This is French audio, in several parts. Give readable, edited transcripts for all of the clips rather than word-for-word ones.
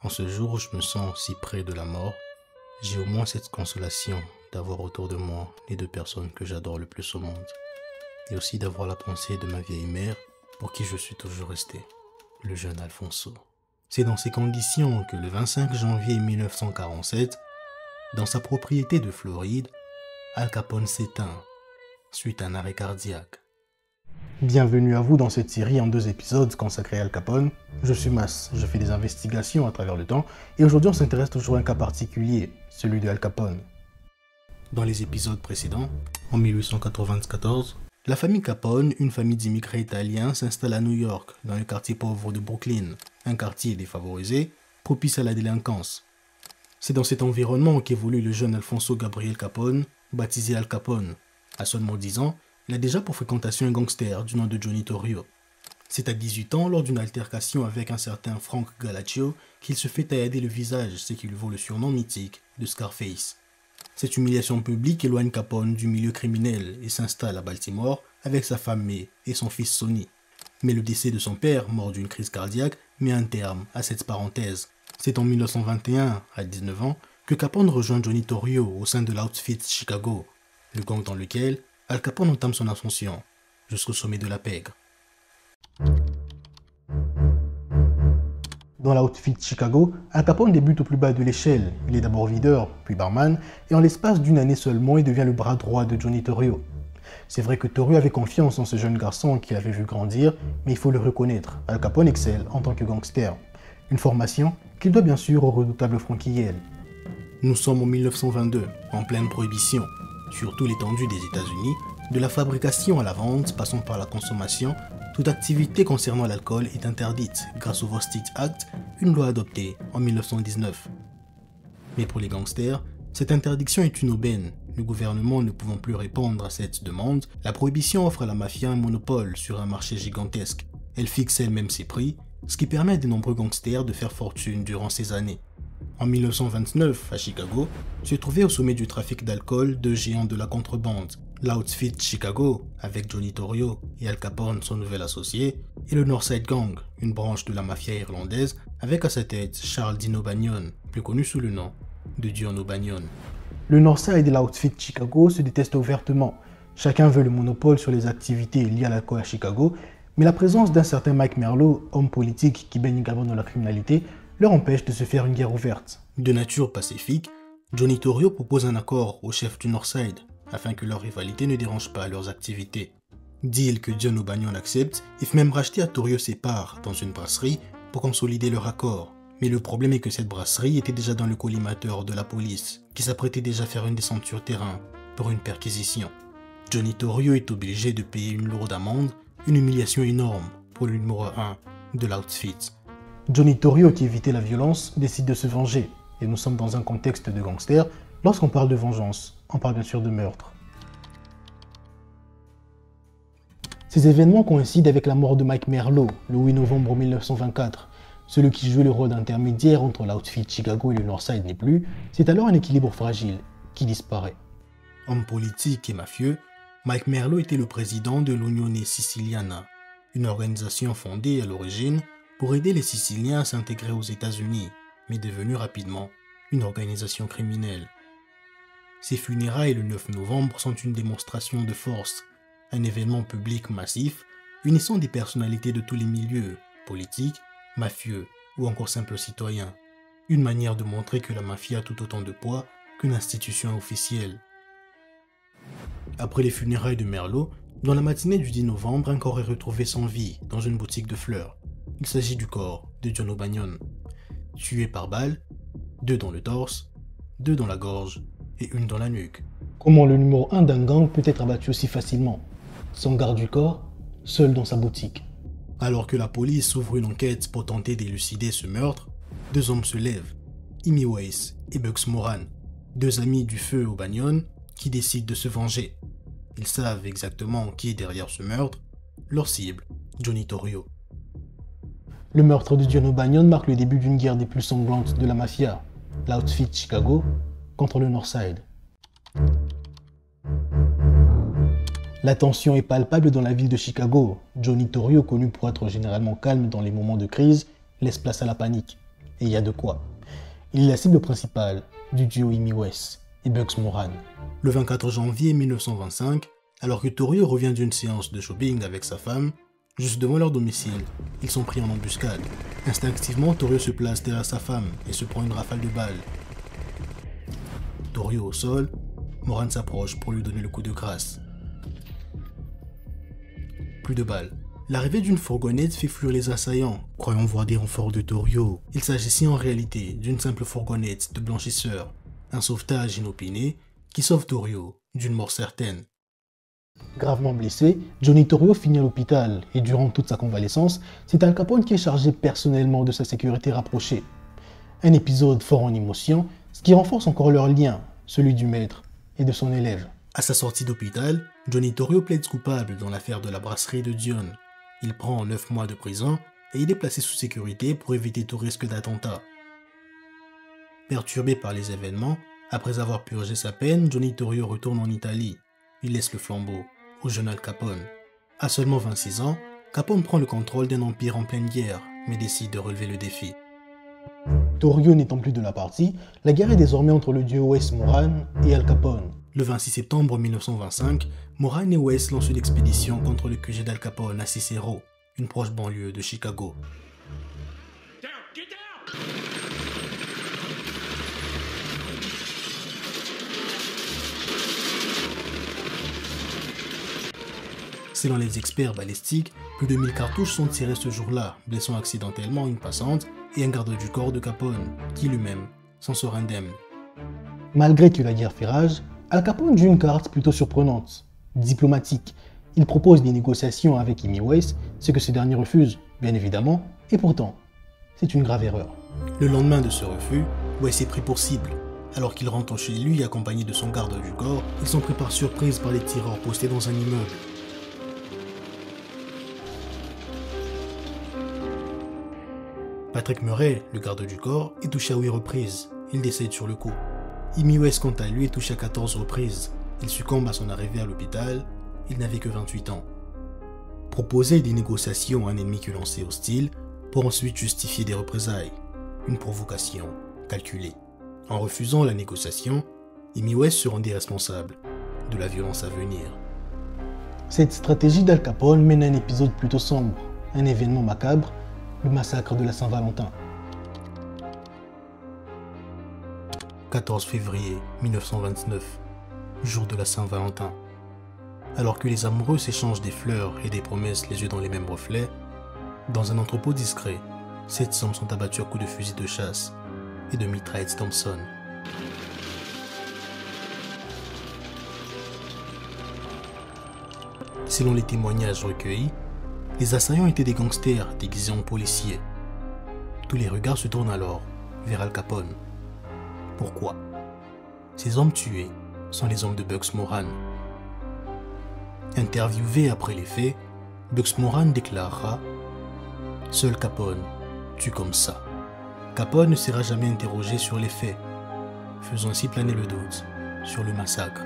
En ce jour où je me sens si près de la mort, j'ai au moins cette consolation d'avoir autour de moi les deux personnes que j'adore le plus au monde. Et aussi d'avoir la pensée de ma vieille mère pour qui je suis toujours resté, le jeune Alfonso. C'est dans ces conditions que le 25 janvier 1947, dans sa propriété de Floride, Al Capone s'éteint suite à un arrêt cardiaque. Bienvenue à vous dans cette série en 2 épisodes consacrés à Al Capone. Je suis Mas, je fais des investigations à travers le temps et aujourd'hui on s'intéresse toujours à un cas particulier, celui de Al Capone. Dans les épisodes précédents, en 1894, la famille Capone, une famille d'immigrés italiens, s'installe à New York, dans le quartier pauvre de Brooklyn, un quartier défavorisé, propice à la délinquance. C'est dans cet environnement qu'évolue le jeune Alfonso Gabriel Capone, baptisé Al Capone. À seulement 10 ans, il a déjà pour fréquentation un gangster du nom de Johnny Torrio. C'est à 18 ans, lors d'une altercation avec un certain Frank Galaccio, qu'il se fait taillader le visage, ce qui lui vaut le surnom mythique de Scarface. Cette humiliation publique éloigne Capone du milieu criminel et s'installe à Baltimore avec sa femme May et son fils Sonny. Mais le décès de son père, mort d'une crise cardiaque, met un terme à cette parenthèse. C'est en 1921, à 19 ans, que Capone rejoint Johnny Torrio au sein de l'Outfit Chicago, le gang dans lequel Al Capone entame son ascension jusqu'au sommet de la pègre. Dans l'Outfit Chicago, Al Capone débute au plus bas de l'échelle. Il est d'abord videur, puis barman, et en l'espace d'une année seulement, il devient le bras droit de Johnny Torrio. C'est vrai que Torrio avait confiance en ce jeune garçon qu'il avait vu grandir, mais il faut le reconnaître, Al Capone excelle en tant que gangster. Une formation qu'il doit bien sûr au redoutable Frankie Yale. Nous sommes en 1922, en pleine prohibition. Sur toute l'étendue des États-Unis, de la fabrication à la vente, passant par la consommation, toute activité concernant l'alcool est interdite grâce au Vostick Act, une loi adoptée en 1919. Mais pour les gangsters, cette interdiction est une aubaine. Le gouvernement ne pouvant plus répondre à cette demande, la prohibition offre à la mafia un monopole sur un marché gigantesque. Elle fixe elle-même ses prix, ce qui permet à de nombreux gangsters de faire fortune durant ces années. En 1929, à Chicago, se trouvaient au sommet du trafic d'alcool 2 géants de la contrebande, l'Outfit Chicago, avec Johnny Torrio et Al Capone, son nouvel associé, et le Northside Gang, une branche de la mafia irlandaise, avec à sa tête Charles Dino Bagnon, plus connu sous le nom de Dino Bagnon. Le Northside et l'Outfit Chicago se détestent ouvertement. Chacun veut le monopole sur les activités liées à l'alcool à Chicago, mais la présence d'un certain Mike Merlo, homme politique qui baigne également dans la criminalité, leur empêche de se faire une guerre ouverte. De nature pacifique, Johnny Torrio propose un accord au chef du Northside, afin que leur rivalité ne dérange pas leurs activités. Deal que Dino Bagnon accepte et fait même racheter à Torrio ses parts dans une brasserie pour consolider leur accord. Mais le problème est que cette brasserie était déjà dans le collimateur de la police, qui s'apprêtait déjà à faire une descente sur terrain pour une perquisition. Johnny Torrio est obligé de payer une lourde amende, une humiliation énorme pour le numéro 1 de l'Outfit. Johnny Torrio, qui évitait la violence, décide de se venger. Et nous sommes dans un contexte de gangster. Lorsqu'on parle de vengeance, on parle bien sûr de meurtre. Ces événements coïncident avec la mort de Mike Merlo, le 8 novembre 1924. Celui qui jouait le rôle d'intermédiaire entre l'Outfit Chicago et le Northside n'est plus. C'est alors un équilibre fragile qui disparaît. Homme politique et mafieux, Mike Merlo était le président de l'Unione Siciliana, une organisation fondée à l'origine pour aider les Siciliens à s'intégrer aux États-Unis, mais devenue rapidement une organisation criminelle. Ces funérailles le 9 novembre sont une démonstration de force, un événement public massif unissant des personnalités de tous les milieux, politiques, mafieux ou encore simples citoyens. Une manière de montrer que la mafia a tout autant de poids qu'une institution officielle. Après les funérailles de Merlo, dans la matinée du 10 novembre, un corps est retrouvé sans vie dans une boutique de fleurs. Il s'agit du corps de Dino Bagnon, tué par balle, 2 dans le torse, 2 dans la gorge et 1 dans la nuque. Comment le numéro 1 d'un gang peut être abattu aussi facilement, sans garde du corps, seul dans sa boutique? Alors que la police ouvre une enquête pour tenter d'élucider ce meurtre, 2 hommes se lèvent, Imi Weiss et Bugs Moran, 2 amis du feu au Bagnon qui décident de se venger. Ils savent exactement qui est derrière ce meurtre, leur cible, Johnny Torrio. Le meurtre de Dino Bagnon marque le début d'une guerre des plus sanglantes de la mafia, l'Outfit Chicago contre le Northside. La tension est palpable dans la ville de Chicago. Johnny Torrio, connu pour être généralement calme dans les moments de crise, laisse place à la panique. Et il y a de quoi. Il est la cible principale du duo Amy West et Bugs Moran. Le 24 janvier 1925, alors que Torio revient d'une séance de shopping avec sa femme, juste devant leur domicile, ils sont pris en embuscade. Instinctivement, Torio se place derrière sa femme et se prend une rafale de balles. Torio au sol, Moran s'approche pour lui donner le coup de grâce. Plus de balles. L'arrivée d'une fourgonnette fait fuir les assaillants, croyant voir des renforts de Torio. Il s'agissait en réalité d'une simple fourgonnette de blanchisseurs, un sauvetage inopiné qui sauve Torio d'une mort certaine. Gravement blessé, Johnny Torrio finit à l'hôpital et durant toute sa convalescence, c'est Al Capone qui est chargé personnellement de sa sécurité rapprochée. Un épisode fort en émotion, ce qui renforce encore leur lien, celui du maître et de son élève. À sa sortie d'hôpital, Johnny Torrio plaide coupable dans l'affaire de la brasserie de Dion. Il prend 9 mois de prison et il est placé sous sécurité pour éviter tout risque d'attentat. Perturbé par les événements, après avoir purgé sa peine, Johnny Torrio retourne en Italie. Il laisse le flambeau au jeune Al Capone. À seulement 26 ans, Capone prend le contrôle d'un empire en pleine guerre, mais décide de relever le défi. Torrio n'étant plus de la partie, la guerre est désormais entre le duo West-Moran et Al Capone. Le 26 septembre 1925, Moran et West lancent une expédition contre le QG d'Al Capone à Cicero, une proche banlieue de Chicago. Selon les experts balistiques, plus de 1000 cartouches sont tirées ce jour-là, blessant accidentellement une passante et un garde du corps de Capone, qui lui-même s'en sort indemne. Malgré que la guerre fait rage, Al Capone joue une carte plutôt surprenante, diplomatique. Il propose des négociations avec Amy West, ce que ce dernier refuse, bien évidemment, et pourtant, c'est une grave erreur. Le lendemain de ce refus, West est pris pour cible. Alors qu'il rentre chez lui accompagné de son garde du corps, ils sont pris par surprise par les tireurs postés dans un immeuble. Patrick Murray, le garde du corps, est touché à 8 reprises. Il décède sur le coup. Amy West, quant à lui, est touché à 14 reprises. Il succombe à son arrivée à l'hôpital. Il n'avait que 28 ans. Proposer des négociations à un ennemi que l'on sait hostile pour ensuite justifier des représailles. Une provocation calculée. En refusant la négociation, Amy West se rendait responsable de la violence à venir. Cette stratégie d'Al Capone mène à un épisode plutôt sombre, un événement macabre, le massacre de la Saint-Valentin. 14 février 1929, jour de la Saint-Valentin. Alors que les amoureux s'échangent des fleurs et des promesses les yeux dans les mêmes reflets, dans un entrepôt discret, 7 hommes sont abattus à coups de fusil de chasse et de mitraillettes Thompson. Selon les témoignages recueillis, les assaillants étaient des gangsters déguisés en policiers. Tous les regards se tournent alors vers Al Capone. Pourquoi? Ces hommes tués sont les hommes de Bugs Moran. Interviewé après les faits, Bugs Moran déclarera « Seul Capone tue comme ça ». Capone ne sera jamais interrogé sur les faits, faisant ainsi planer le doute sur le massacre.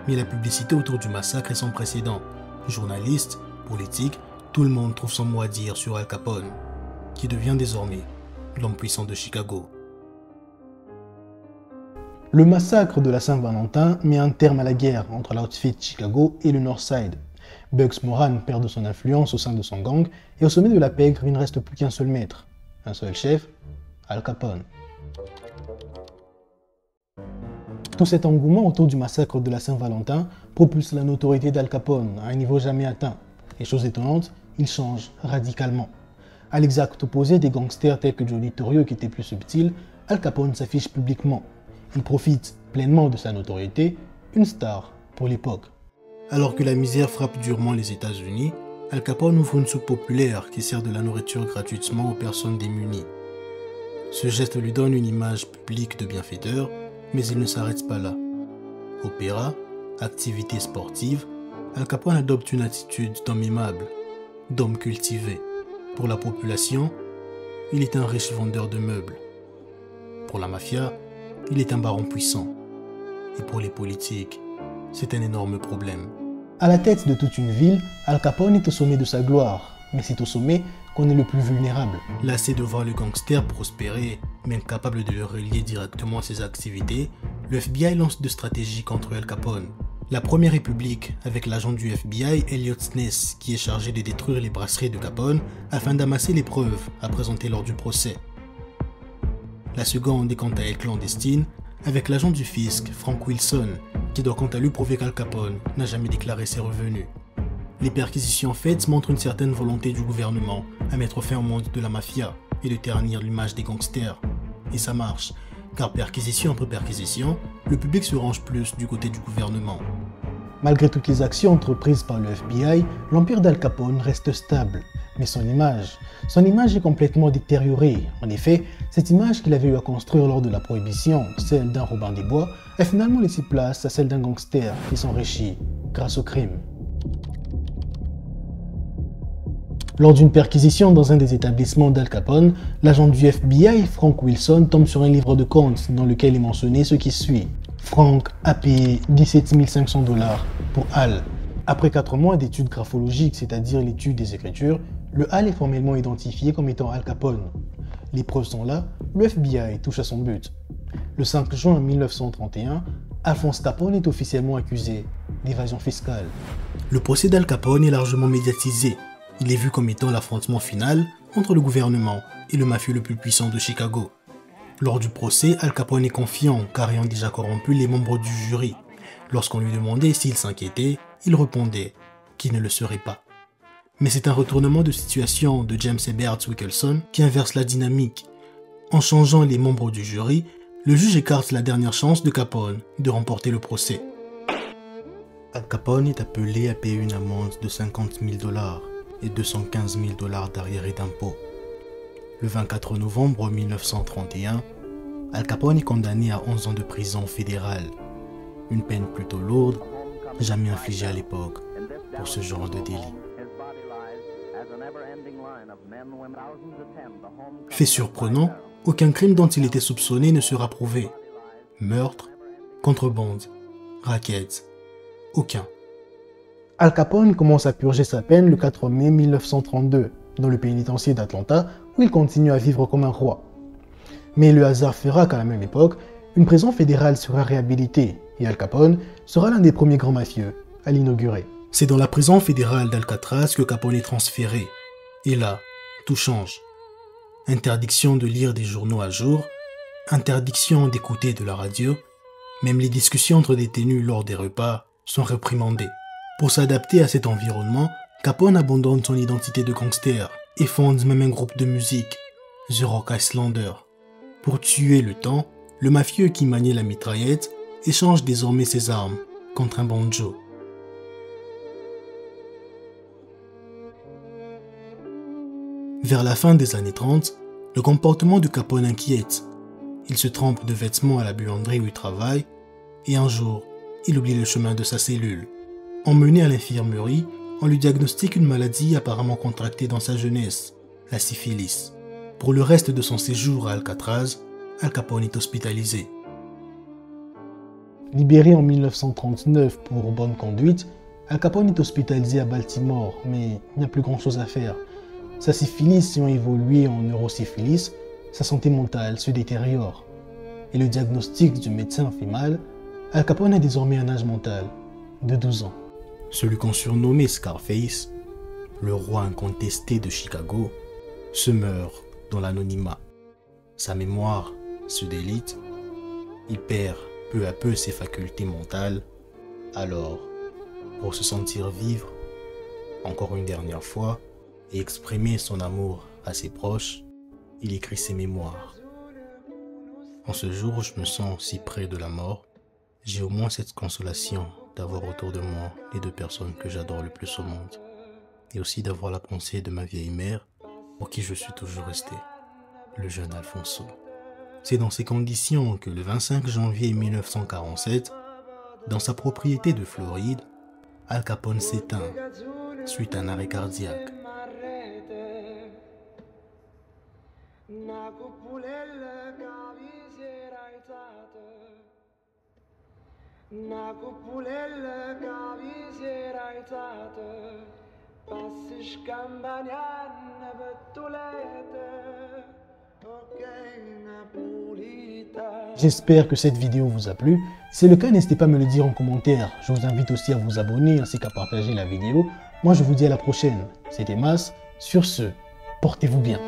Mais la publicité autour du massacre est sans précédent. Journalistes, politiques, tout le monde trouve son mot à dire sur Al Capone, qui devient désormais l'homme puissant de Chicago. Le massacre de la Saint-Valentin met un terme à la guerre entre l'outfit Chicago et le Northside. Bugs Moran perd de son influence au sein de son gang et au sommet de la pègre, il ne reste plus qu'un seul maître, un seul chef, Al Capone. Tout cet engouement autour du massacre de la Saint-Valentin propulse la notoriété d'Al Capone à un niveau jamais atteint. Et chose étonnante, il change radicalement. À l'exact opposé des gangsters tels que Johnny Torrio qui étaient plus subtils, Al Capone s'affiche publiquement. Il profite pleinement de sa notoriété, une star pour l'époque. Alors que la misère frappe durement les États-Unis, Al Capone ouvre une soupe populaire qui sert de la nourriture gratuitement aux personnes démunies. Ce geste lui donne une image publique de bienfaiteur, mais il ne s'arrête pas là. Opéra, activités sportives, Al Capone adopte une attitude d'homme aimable, d'homme cultivé. Pour la population, il est un riche vendeur de meubles. Pour la mafia, il est un baron puissant. Et pour les politiques, c'est un énorme problème. À la tête de toute une ville, Al Capone est au sommet de sa gloire, mais c'est au sommet qu'on est le plus vulnérable. Lassé de voir le gangster prospérer Mais incapable de le relier directement à ses activités, le FBI lance deux stratégies contre Al Capone. La première est publique, avec l'agent du FBI Elliot Ness, qui est chargé de détruire les brasseries de Capone afin d'amasser les preuves à présenter lors du procès. La seconde est quant à elle clandestine, avec l'agent du fisc, Frank Wilson, qui doit quant à lui prouver qu'Al Capone n'a jamais déclaré ses revenus. Les perquisitions faites montrent une certaine volonté du gouvernement à mettre fin au monde de la mafia et de ternir l'image des gangsters. Et ça marche, car perquisition après perquisition, le public se range plus du côté du gouvernement. Malgré toutes les actions entreprises par le FBI, l'empire d'Al Capone reste stable, mais son image est complètement détériorée. En effet, cette image qu'il avait eu à construire lors de la Prohibition, celle d'un Robin des Bois, a finalement laissé place à celle d'un gangster qui s'enrichit grâce au crime. Lors d'une perquisition dans un des établissements d'Al Capone, l'agent du FBI, Frank Wilson, tombe sur un livre de comptes dans lequel est mentionné ce qui suit. Frank a payé 17 500 $ pour Al. Après 4 mois d'études graphologiques, c'est-à-dire l'étude des écritures, le Al est formellement identifié comme étant Al Capone. Les preuves sont là, le FBI touche à son but. Le 5 juin 1931, Alphonse Capone est officiellement accusé d'évasion fiscale. Le procès d'Al Capone est largement médiatisé. Il est vu comme étant l'affrontement final entre le gouvernement et le mafieux le plus puissant de Chicago. Lors du procès, Al Capone est confiant car ayant déjà corrompu les membres du jury. Lorsqu'on lui demandait s'il s'inquiétait, il répondait qu'il ne le serait pas. Mais c'est un retournement de situation de James Ebert Wickelson qui inverse la dynamique. En changeant les membres du jury, le juge écarte la dernière chance de Capone de remporter le procès. Al Capone est appelé à payer une amende de 50 000 $ et 215 000 $ d'arriérés d'impôts. Le 24 novembre 1931, Al Capone est condamné à 11 ans de prison fédérale, une peine plutôt lourde, jamais infligée à l'époque pour ce genre de délit. Fait surprenant, aucun crime dont il était soupçonné ne sera prouvé. Meurtre, contrebande, racket, aucun. Al Capone commence à purger sa peine le 4 mai 1932, dans le pénitencier d'Atlanta, où il continue à vivre comme un roi. Mais le hasard fera qu'à la même époque, une prison fédérale sera réhabilitée, et Al Capone sera l'un des premiers grands mafieux à l'inaugurer. C'est dans la prison fédérale d'Alcatraz que Capone est transféré. Et là, tout change. Interdiction de lire des journaux à jour, interdiction d'écouter de la radio, même les discussions entre détenus lors des repas sont réprimandées. Pour s'adapter à cet environnement, Capone abandonne son identité de gangster et fonde même un groupe de musique, The Rock Islander. Pour tuer le temps, le mafieux qui maniait la mitraillette échange désormais ses armes contre un banjo. Vers la fin des années 30, le comportement de Capone inquiète. Il se trempe de vêtements à la buanderie où il travaille, et un jour, il oublie le chemin de sa cellule. Emmené à l'infirmerie, on lui diagnostique une maladie apparemment contractée dans sa jeunesse, la syphilis. Pour le reste de son séjour à Alcatraz, Al Capone est hospitalisé. Libéré en 1939 pour bonne conduite, Al Capone est hospitalisé à Baltimore, mais il n'y a plus grand chose à faire. Sa syphilis ayant évolué en neurosyphilis, sa santé mentale se détériore. Et le diagnostic du médecin fait mal, Al Capone a désormais un âge mental de 12 ans. Celui qu'on surnommait Scarface, le roi incontesté de Chicago, se meurt dans l'anonymat. Sa mémoire se délite, il perd peu à peu ses facultés mentales. Alors, pour se sentir vivre, encore une dernière fois, et exprimer son amour à ses proches, il écrit ses mémoires. En ce jour où je me sens si près de la mort, j'ai au moins cette consolation d'avoir autour de moi les deux personnes que j'adore le plus au monde, et aussi d'avoir la pensée de ma vieille mère, pour qui je suis toujours resté, le jeune Alfonso. C'est dans ces conditions que le 25 janvier 1947, dans sa propriété de Floride, Al Capone s'éteint suite à un arrêt cardiaque. J'espère que cette vidéo vous a plu. Si c'est le cas, n'hésitez pas à me le dire en commentaire. Je vous invite aussi à vous abonner ainsi qu'à partager la vidéo. Moi, je vous dis à la prochaine. C'était Mas. Sur ce, portez-vous bien.